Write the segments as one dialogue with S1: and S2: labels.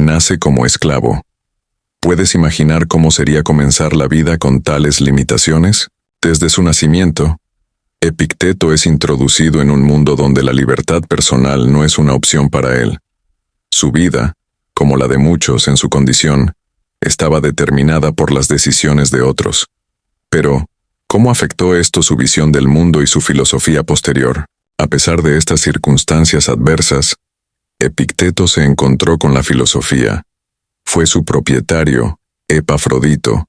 S1: nace como esclavo. ¿Puedes imaginar cómo sería comenzar la vida con tales limitaciones? Desde su nacimiento, Epicteto es introducido en un mundo donde la libertad personal no es una opción para él. Su vida, como la de muchos en su condición, estaba determinada por las decisiones de otros. Pero, ¿cómo afectó esto su visión del mundo y su filosofía posterior? A pesar de estas circunstancias adversas, Epicteto se encontró con la filosofía. Fue su propietario, Epafrodito,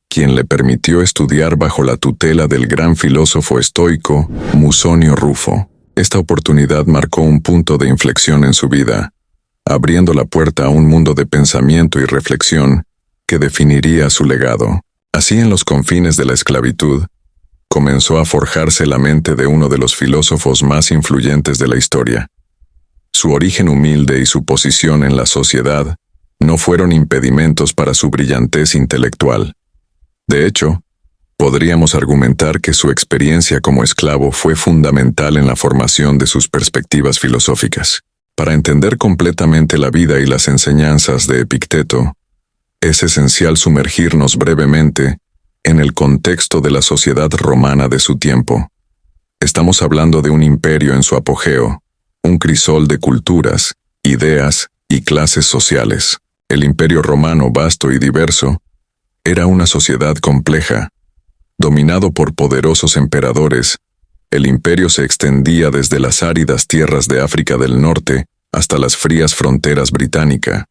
S1: quien le permitió estudiar bajo la tutela del gran filósofo estoico, Musonio Rufo. Esta oportunidad marcó un punto de inflexión en su vida, abriendo la puerta a un mundo de pensamiento y reflexión que definiría su legado. Así, en los confines de la esclavitud, comenzó a forjarse la mente de uno de los filósofos más influyentes de la historia. Su origen humilde y su posición en la sociedad no fueron impedimentos para su brillantez intelectual. De hecho, podríamos argumentar que su experiencia como esclavo fue fundamental en la formación de sus perspectivas filosóficas. Para entender completamente la vida y las enseñanzas de Epicteto, es esencial sumergirnos brevemente en el contexto de la sociedad romana de su tiempo. Estamos hablando de un imperio en su apogeo, un crisol de culturas, ideas y clases sociales. El imperio romano, vasto y diverso, era una sociedad compleja. Dominado por poderosos emperadores, el imperio se extendía desde las áridas tierras de África del Norte hasta las frías fronteras británicas.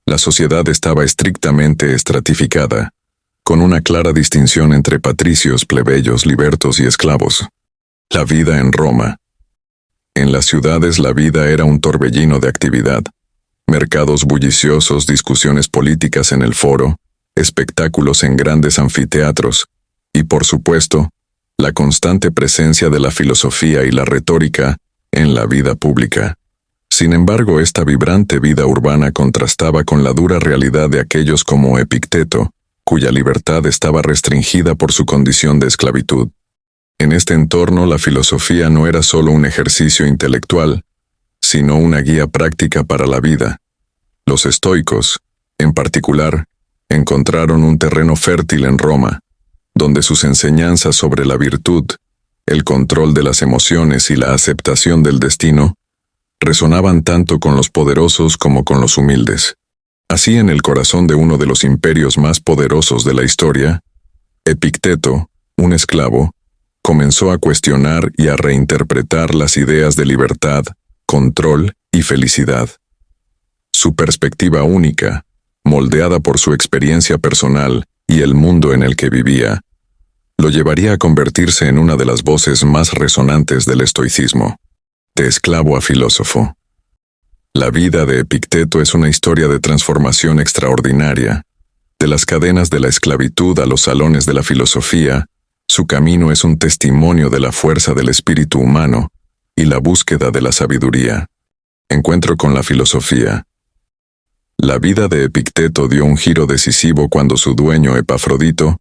S1: La sociedad estaba estrictamente estratificada, con una clara distinción entre patricios, plebeyos, libertos y esclavos. La vida en Roma. En las ciudades la vida era un torbellino de actividad. Mercados bulliciosos, discusiones políticas en el foro, espectáculos en grandes anfiteatros, y por supuesto, la constante presencia de la filosofía y la retórica en la vida pública. Sin embargo, esta vibrante vida urbana contrastaba con la dura realidad de aquellos como Epicteto, cuya libertad estaba restringida por su condición de esclavitud. En este entorno, la filosofía no era solo un ejercicio intelectual, sino una guía práctica para la vida. Los estoicos, en particular, encontraron un terreno fértil en Roma, donde sus enseñanzas sobre la virtud, el control de las emociones y la aceptación del destino resonaban tanto con los poderosos como con los humildes. Así, en el corazón de uno de los imperios más poderosos de la historia, Epicteto, un esclavo, comenzó a cuestionar y a reinterpretar las ideas de libertad, control y felicidad. Su perspectiva única, moldeada por su experiencia personal y el mundo en el que vivía, lo llevaría a convertirse en una de las voces más resonantes del estoicismo. De esclavo a filósofo. La vida de Epicteto es una historia de transformación extraordinaria. De las cadenas de la esclavitud a los salones de la filosofía, su camino es un testimonio de la fuerza del espíritu humano y la búsqueda de la sabiduría. Encuentro con la filosofía. La vida de Epicteto dio un giro decisivo cuando su dueño Epafrodito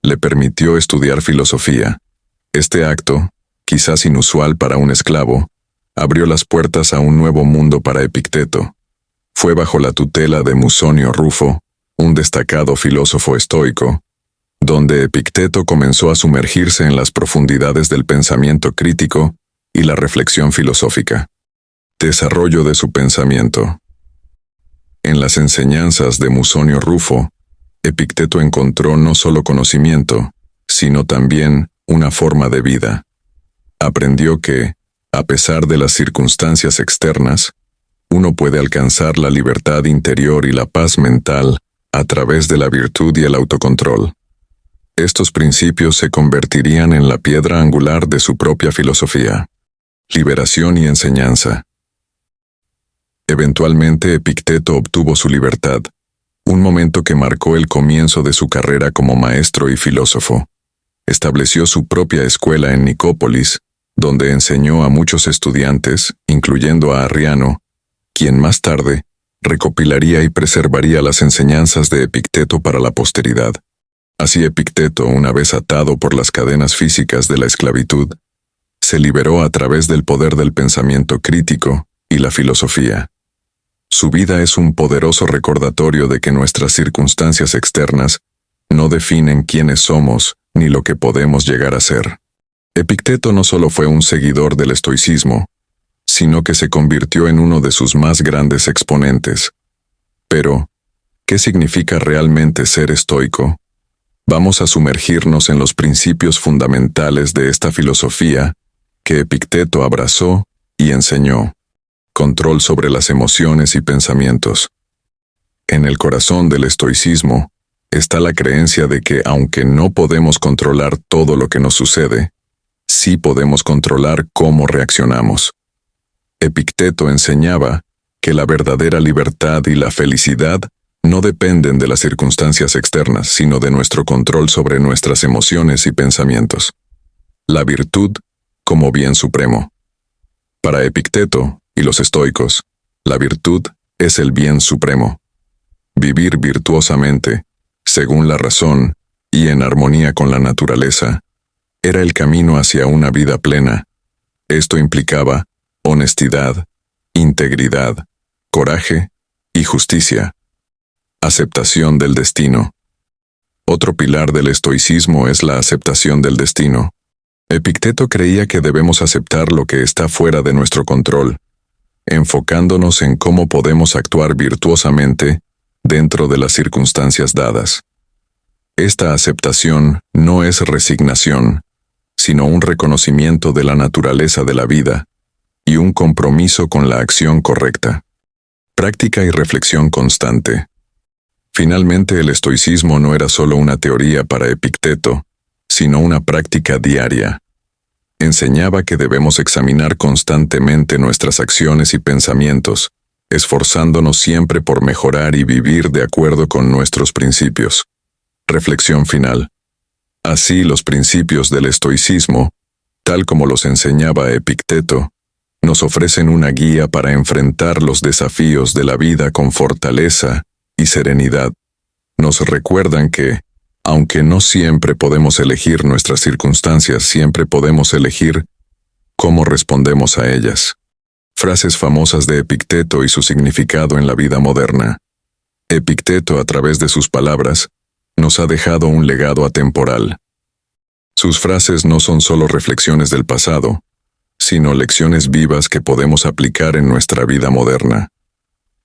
S1: le permitió estudiar filosofía. Este acto, quizás inusual para un esclavo, abrió las puertas a un nuevo mundo para Epicteto. Fue bajo la tutela de Musonio Rufo, un destacado filósofo estoico, donde Epicteto comenzó a sumergirse en las profundidades del pensamiento crítico y la reflexión filosófica. Desarrollo de su pensamiento. En las enseñanzas de Musonio Rufo, Epicteto encontró no solo conocimiento, sino también una forma de vida. Aprendió que, a pesar de las circunstancias externas, uno puede alcanzar la libertad interior y la paz mental a través de la virtud y el autocontrol. Estos principios se convertirían en la piedra angular de su propia filosofía. Liberación y enseñanza. Eventualmente Epicteto obtuvo su libertad, un momento que marcó el comienzo de su carrera como maestro y filósofo. Estableció su propia escuela en Nicópolis, donde enseñó a muchos estudiantes, incluyendo a Arriano, quien más tarde recopilaría y preservaría las enseñanzas de Epicteto para la posteridad. Así Epicteto, una vez atado por las cadenas físicas de la esclavitud, se liberó a través del poder del pensamiento crítico y la filosofía. Su vida es un poderoso recordatorio de que nuestras circunstancias externas no definen quiénes somos ni lo que podemos llegar a ser. Epicteto no solo fue un seguidor del estoicismo, sino que se convirtió en uno de sus más grandes exponentes. Pero, ¿qué significa realmente ser estoico? Vamos a sumergirnos en los principios fundamentales de esta filosofía que Epicteto abrazó y enseñó. Control sobre las emociones y pensamientos. En el corazón del estoicismo está la creencia de que aunque no podemos controlar todo lo que nos sucede, sí podemos controlar cómo reaccionamos. Epicteto enseñaba que la verdadera libertad y la felicidad no dependen de las circunstancias externas, sino de nuestro control sobre nuestras emociones y pensamientos. La virtud como bien supremo. Para Epicteto y los estoicos, la virtud es el bien supremo. Vivir virtuosamente, según la razón y en armonía con la naturaleza, era el camino hacia una vida plena. Esto implicaba honestidad, integridad, coraje y justicia. Aceptación del destino. Otro pilar del estoicismo es la aceptación del destino. Epicteto creía que debemos aceptar lo que está fuera de nuestro control, enfocándonos en cómo podemos actuar virtuosamente dentro de las circunstancias dadas. Esta aceptación no es resignación, sino un reconocimiento de la naturaleza de la vida y un compromiso con la acción correcta. Práctica y reflexión constante. Finalmente, el estoicismo no era solo una teoría para Epicteto, sino una práctica diaria. Enseñaba que debemos examinar constantemente nuestras acciones y pensamientos, esforzándonos siempre por mejorar y vivir de acuerdo con nuestros principios. Reflexión final. Así, los principios del estoicismo, tal como los enseñaba Epicteto, nos ofrecen una guía para enfrentar los desafíos de la vida con fortaleza y serenidad. Nos recuerdan que, aunque no siempre podemos elegir nuestras circunstancias, siempre podemos elegir cómo respondemos a ellas. Frases famosas de Epicteto y su significado en la vida moderna. Epicteto, a través de sus palabras, nos ha dejado un legado atemporal. Sus frases no son solo reflexiones del pasado, sino lecciones vivas que podemos aplicar en nuestra vida moderna.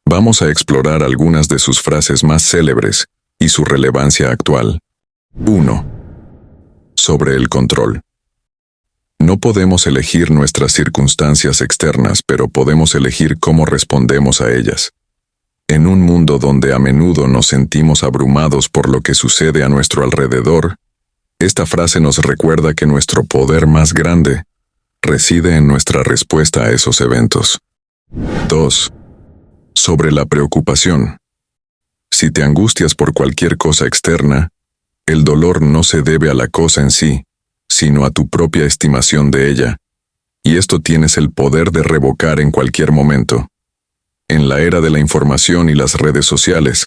S1: Vamos a explorar algunas de sus frases más célebres y su relevancia actual. 1. Sobre el control. No podemos elegir nuestras circunstancias externas, pero podemos elegir cómo respondemos a ellas. En un mundo donde a menudo nos sentimos abrumados por lo que sucede a nuestro alrededor, esta frase nos recuerda que nuestro poder más grande reside en nuestra respuesta a esos eventos. 2. Sobre la preocupación. Si te angustias por cualquier cosa externa, el dolor no se debe a la cosa en sí, sino a tu propia estimación de ella, y esto tienes el poder de revocar en cualquier momento. En la era de la información y las redes sociales,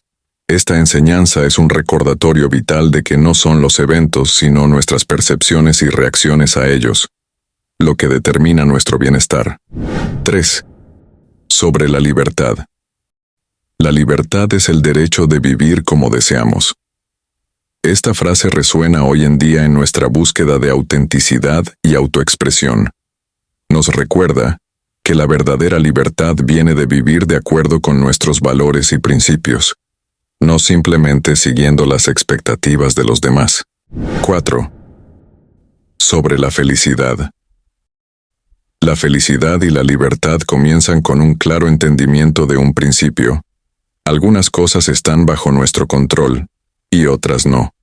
S1: esta enseñanza es un recordatorio vital de que no son los eventos, sino nuestras percepciones y reacciones a ellos, lo que determina nuestro bienestar. 3. Sobre la libertad. La libertad es el derecho de vivir como deseamos. Esta frase resuena hoy en día en nuestra búsqueda de autenticidad y autoexpresión. Nos recuerda que la verdadera libertad viene de vivir de acuerdo con nuestros valores y principios, no simplemente siguiendo las expectativas de los demás. 4. Sobre la felicidad. La felicidad y la libertad comienzan con un claro entendimiento de un principio. Algunas cosas están bajo nuestro control, y otras no.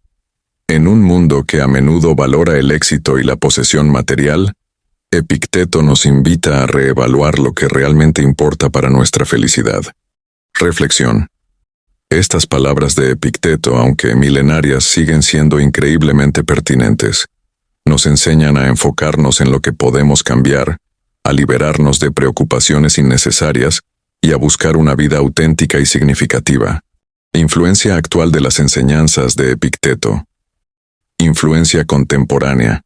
S1: En un mundo que a menudo valora el éxito y la posesión material, Epicteto nos invita a reevaluar lo que realmente importa para nuestra felicidad. Reflexión. Estas palabras de Epicteto, aunque milenarias, siguen siendo increíblemente pertinentes. Nos enseñan a enfocarnos en lo que podemos cambiar, a liberarnos de preocupaciones innecesarias y a buscar una vida auténtica y significativa. Influencia actual de las enseñanzas de Epicteto. Influencia contemporánea.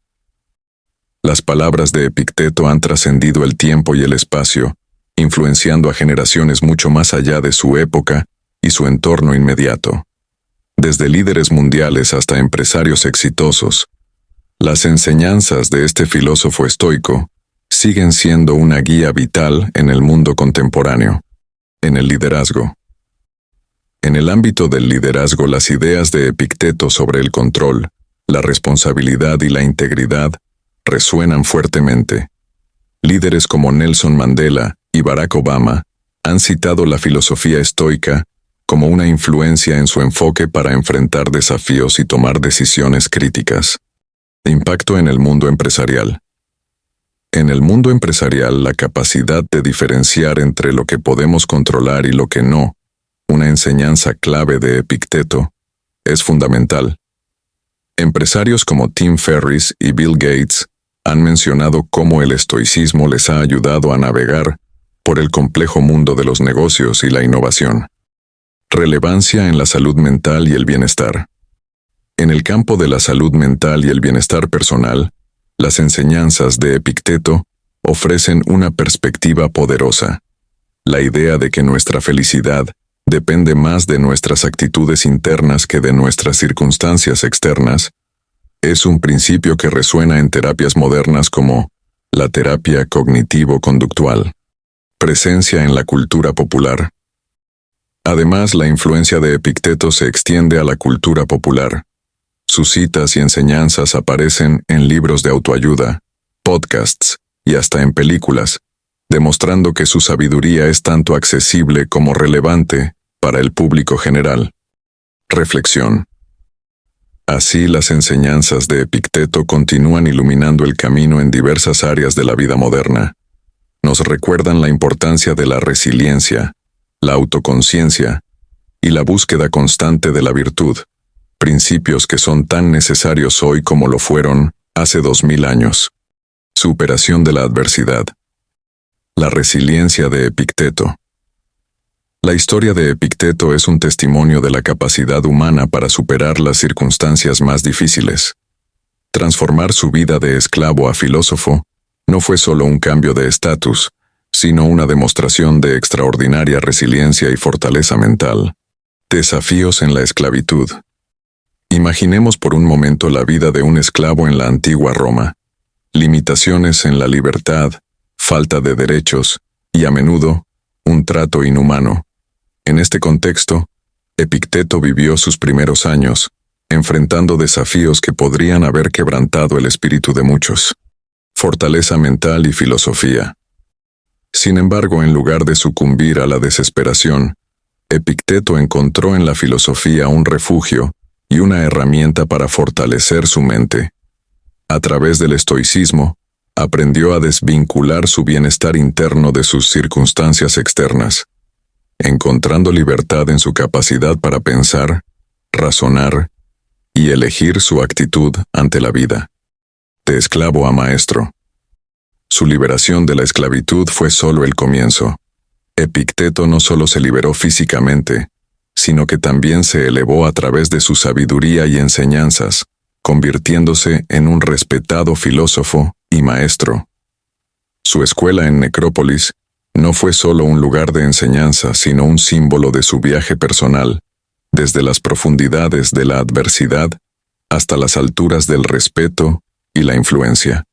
S1: Las palabras de Epicteto han trascendido el tiempo y el espacio, influenciando a generaciones mucho más allá de su época y su entorno inmediato. Desde líderes mundiales hasta empresarios exitosos, las enseñanzas de este filósofo estoico siguen siendo una guía vital en el mundo contemporáneo. En el liderazgo. En el ámbito del liderazgo, las ideas de Epicteto sobre el control, la responsabilidad y la integridad resuenan fuertemente. Líderes como Nelson Mandela y Barack Obama han citado la filosofía estoica como una influencia en su enfoque para enfrentar desafíos y tomar decisiones críticas. Impacto en el mundo empresarial. En el mundo empresarial, la capacidad de diferenciar entre lo que podemos controlar y lo que no, una enseñanza clave de Epicteto, es fundamental. Empresarios como Tim Ferriss y Bill Gates han mencionado cómo el estoicismo les ha ayudado a navegar por el complejo mundo de los negocios y la innovación. Relevancia en la salud mental y el bienestar. En el campo de la salud mental y el bienestar personal, las enseñanzas de Epicteto ofrecen una perspectiva poderosa. La idea de que nuestra felicidad depende más de nuestras actitudes internas que de nuestras circunstancias externas es un principio que resuena en terapias modernas como la terapia cognitivo-conductual. Presencia en la cultura popular. Además, la influencia de Epicteto se extiende a la cultura popular. Sus citas y enseñanzas aparecen en libros de autoayuda, podcasts y hasta en películas, demostrando que su sabiduría es tanto accesible como relevante para el público general. Reflexión. Así, las enseñanzas de Epicteto continúan iluminando el camino en diversas áreas de la vida moderna. Nos recuerdan la importancia de la resiliencia, la autoconciencia y la búsqueda constante de la virtud, principios que son tan necesarios hoy como lo fueron hace 2000 años. Superación de la adversidad. La resiliencia de Epicteto. La historia de Epicteto es un testimonio de la capacidad humana para superar las circunstancias más difíciles. Transformar su vida de esclavo a filósofo no fue solo un cambio de estatus, sino una demostración de extraordinaria resiliencia y fortaleza mental. Desafíos en la esclavitud. Imaginemos por un momento la vida de un esclavo en la antigua Roma. Limitaciones en la libertad, falta de derechos y, a menudo, un trato inhumano. En este contexto, Epicteto vivió sus primeros años, enfrentando desafíos que podrían haber quebrantado el espíritu de muchos. Fortaleza mental y filosofía. Sin embargo, en lugar de sucumbir a la desesperación, Epicteto encontró en la filosofía un refugio y una herramienta para fortalecer su mente. A través del estoicismo, aprendió a desvincular su bienestar interno de sus circunstancias externas, encontrando libertad en su capacidad para pensar, razonar y elegir su actitud ante la vida. De esclavo a maestro. Su liberación de la esclavitud fue solo el comienzo. Epicteto no solo se liberó físicamente, sino que también se elevó a través de su sabiduría y enseñanzas, convirtiéndose en un respetado filósofo y maestro. Su escuela en Necrópolis no fue solo un lugar de enseñanza, sino un símbolo de su viaje personal, desde las profundidades de la adversidad hasta las alturas del respeto y la influencia.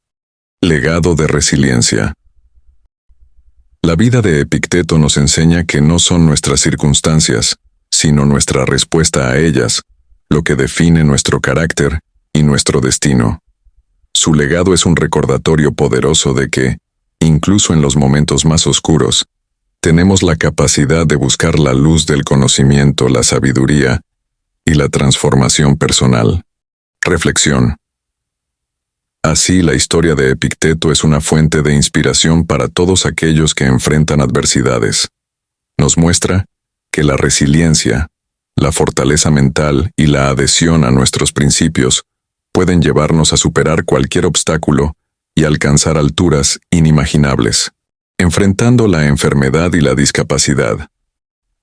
S1: Legado de resiliencia. La vida de Epicteto nos enseña que no son nuestras circunstancias, sino nuestra respuesta a ellas, lo que define nuestro carácter y nuestro destino. Su legado es un recordatorio poderoso de que, incluso en los momentos más oscuros, tenemos la capacidad de buscar la luz del conocimiento, la sabiduría y la transformación personal. Reflexión. Así, la historia de Epicteto es una fuente de inspiración para todos aquellos que enfrentan adversidades. Nos muestra que la resiliencia, la fortaleza mental y la adhesión a nuestros principios pueden llevarnos a superar cualquier obstáculo y alcanzar alturas inimaginables. Enfrentando la enfermedad y la discapacidad.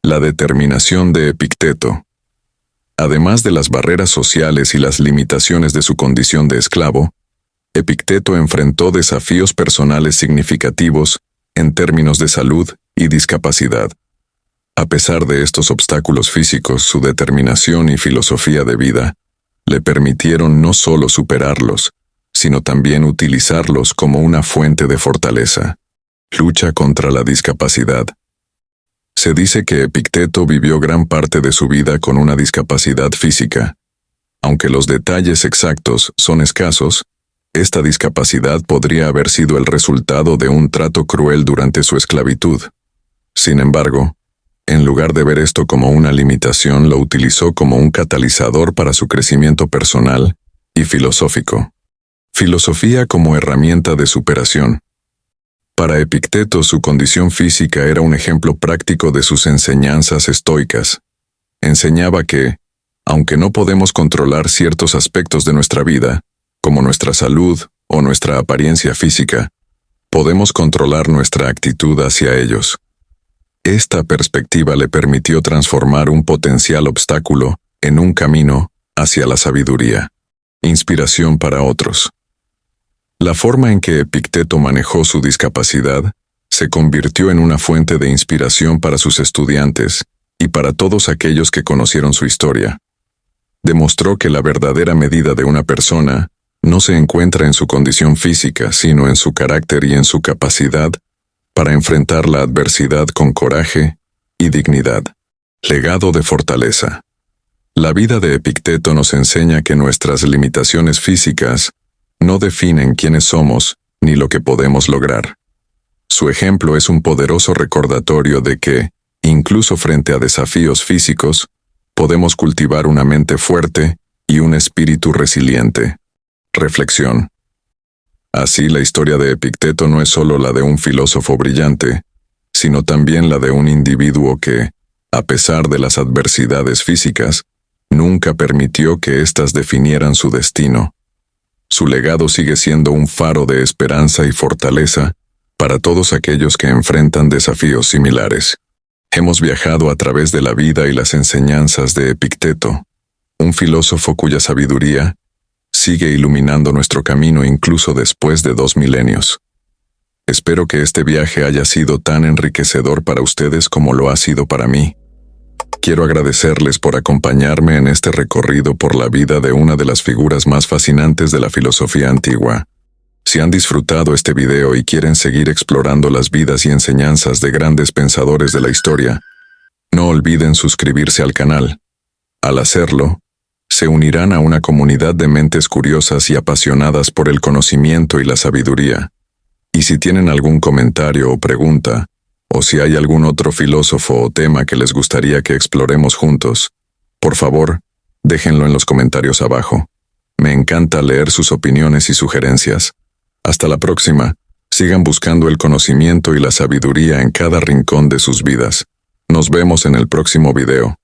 S1: La determinación de Epicteto. Además de las barreras sociales y las limitaciones de su condición de esclavo, Epicteto enfrentó desafíos personales significativos en términos de salud y discapacidad. A pesar de estos obstáculos físicos, su determinación y filosofía de vida le permitieron no solo superarlos, sino también utilizarlos como una fuente de fortaleza. Lucha contra la discapacidad. Se dice que Epicteto vivió gran parte de su vida con una discapacidad física. Aunque los detalles exactos son escasos, esta discapacidad podría haber sido el resultado de un trato cruel durante su esclavitud. Sin embargo, en lugar de ver esto como una limitación, lo utilizó como un catalizador para su crecimiento personal y filosófico. Filosofía como herramienta de superación. Para Epicteto, su condición física era un ejemplo práctico de sus enseñanzas estoicas. Enseñaba que, aunque no podemos controlar ciertos aspectos de nuestra vida, como nuestra salud o nuestra apariencia física, podemos controlar nuestra actitud hacia ellos. Esta perspectiva le permitió transformar un potencial obstáculo en un camino hacia la sabiduría. Inspiración para otros. La forma en que Epicteto manejó su discapacidad se convirtió en una fuente de inspiración para sus estudiantes y para todos aquellos que conocieron su historia. Demostró que la verdadera medida de una persona no se encuentra en su condición física, sino en su carácter y en su capacidad para enfrentar la adversidad con coraje y dignidad. Legado de fortaleza. La vida de Epicteto nos enseña que nuestras limitaciones físicas no definen quiénes somos ni lo que podemos lograr. Su ejemplo es un poderoso recordatorio de que, incluso frente a desafíos físicos, podemos cultivar una mente fuerte y un espíritu resiliente. Reflexión. Así, la historia de Epicteto no es solo la de un filósofo brillante, sino también la de un individuo que, a pesar de las adversidades físicas, nunca permitió que éstas definieran su destino. Su legado sigue siendo un faro de esperanza y fortaleza para todos aquellos que enfrentan desafíos similares. Hemos viajado a través de la vida y las enseñanzas de Epicteto, un filósofo cuya sabiduría sigue iluminando nuestro camino incluso después de 2 milenios. Espero que este viaje haya sido tan enriquecedor para ustedes como lo ha sido para mí. Quiero agradecerles por acompañarme en este recorrido por la vida de una de las figuras más fascinantes de la filosofía antigua. Si han disfrutado este video y quieren seguir explorando las vidas y enseñanzas de grandes pensadores de la historia, no olviden suscribirse al canal. Al hacerlo, se unirán a una comunidad de mentes curiosas y apasionadas por el conocimiento y la sabiduría. Y si tienen algún comentario o pregunta, o si hay algún otro filósofo o tema que les gustaría que exploremos juntos, por favor, déjenlo en los comentarios abajo. Me encanta leer sus opiniones y sugerencias. Hasta la próxima. Sigan buscando el conocimiento y la sabiduría en cada rincón de sus vidas. Nos vemos en el próximo video.